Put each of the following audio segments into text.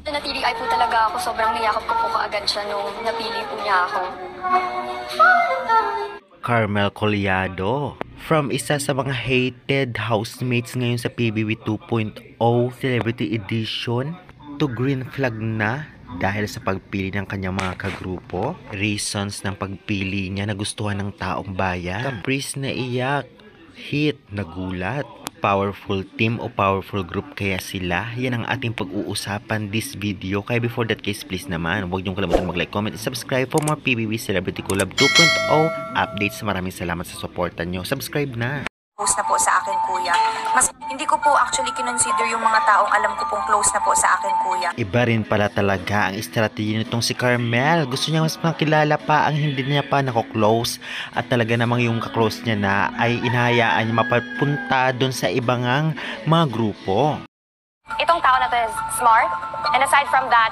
Natili-ay po talaga ako. Sobrang niyakap ko po kaagad siya nung napili po niya ako. Carmel Collado, from isa sa mga hated housemates ngayon sa PBB 2.0 Celebrity Edition to green flag na dahil sa pagpili ng kanyang mga kagrupo. Reasons ng pagpili niya na gustuhan ng taong bayan. Caprice na iyak, hit na gulat. Powerful team o powerful group kaya sila? Yan ang ating pag-uusapan this video. Kaya before that case, please naman, huwag niyong kalimutan mag-like, comment, and subscribe for more PBB Celebrity Collab 2.0 updates. Maraming salamat sa suporta niyo. Subscribe na! Close na po sa akin, kuya. Mas hindi ko po actually kinonsider yung mga taong alam ko pong close na po sa akin, kuya. Iba rin pala talaga ang strategy nitong si Carmel. Gusto niya mas makilala pa ang hindi niya pa nako-close at talaga namang yung ka-close niya na ay inahayaan niya mapapunta doon sa ibang mga grupo. Itong tao na to is smart, and aside from that,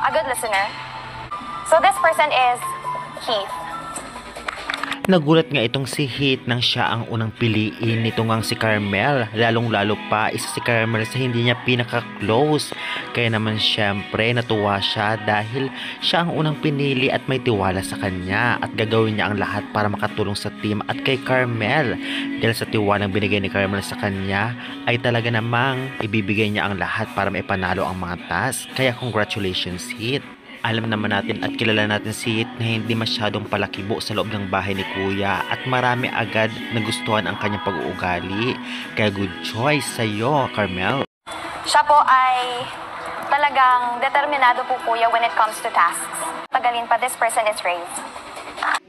a good listener. So this person is Keith. Nagulat nga itong si Heath nang siya ang unang piliin nito ngang si Carmel. Lalong-lalo pa isa si Carmel sa hindi niya pinaka-close. Kaya naman syempre natuwa siya dahil siya ang unang pinili at may tiwala sa kanya. At gagawin niya ang lahat para makatulong sa team at kay Carmel. Dahil sa tiwalang binigay ni Carmel sa kanya ay talaga namang ibibigay niya ang lahat para maipanalo ang mga task. Kaya congratulations Heath. Alam naman natin at kilala natin si Heath na hindi masyadong palakibo sa loob ng bahay ni Kuya at marami agad nagustuhan ang kanyang pag-uugali. Kaya good choice sa iyo, Carmel. Siya po ay talagang determinado po, kuya, when it comes to tasks. Tagalin pa, this person is raised.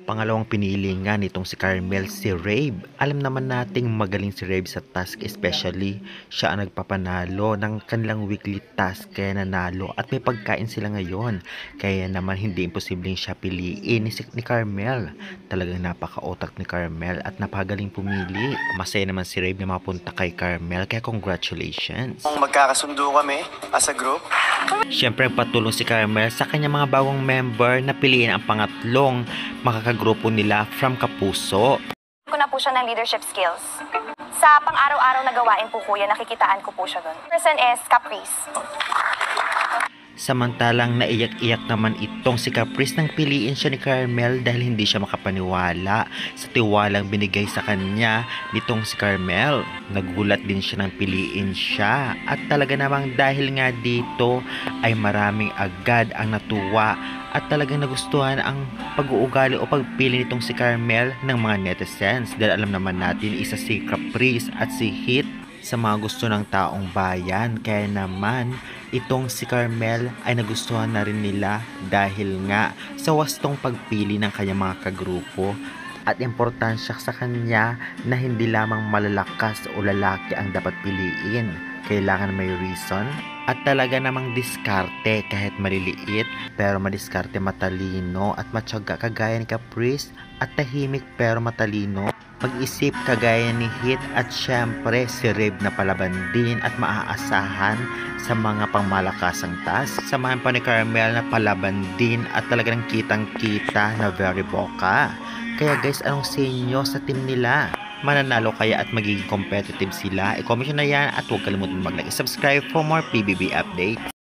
Pangalawang pinili nga nitong si Carmel si Rave. Alam naman nating magaling si Rave sa task, especially siya ang nagpapanalo ng kanilang weekly task kaya nanalo at may pagkain sila ngayon. Kaya naman hindi imposibleng siya piliin ni Carmel. Talagang napaka-otak ni Carmel at napagaling pumili. Masaya naman si Rave na mapunta kay Carmel kaya congratulations. Magkakasundo kami as a group. Siyempre patulong si Carmel sa kanyang mga bagong member na piliin ang pangatlong makakagrupo nila from Kapuso. Ko na po siya ng leadership skills. Sa pang-araw-araw na gawain po, kuya, nakikitaan ko po siya doon. Person is Caprice. Samantalang naiyak-iyak naman itong si Caprice nang piliin siya ni Carmel dahil hindi siya makapaniwala sa tiwalang binigay sa kanya nitong si Carmel. Nagulat din siya nang piliin siya at talaga namang dahil nga dito ay maraming agad ang natuwa at talagang nagustuhan ang pag-uugali o pagpili nitong si Carmel ng mga netizens dahil alam naman natin isa si Caprice at si Heath sa mga gusto ng taong bayan. Kaya naman itong si Carmel ay nagustuhan na rin nila dahil nga sa wastong pagpili ng kanyang mga kagrupo at importansya sa kanya na hindi lamang malalakas o lalaki ang dapat piliin. Kailangan may reason at talaga namang diskarte kahit maliliit pero madiskarte matalino at matyaga kagaya ni Caprice at tahimik pero matalino. Mag-isip kagaya ni Heath at syempre si Rave na palaban din at maaasahan sa mga pangmalakasang task. Samahan pa ni Carmel na palaban din at talagang kitang-kita na very boka. Kaya guys, anong sa inyo sa team nila? Mananalo kaya at magiging competitive sila? I-comment nyo na yan at huwag kalimutan mag-like and subscribe for more PBB updates.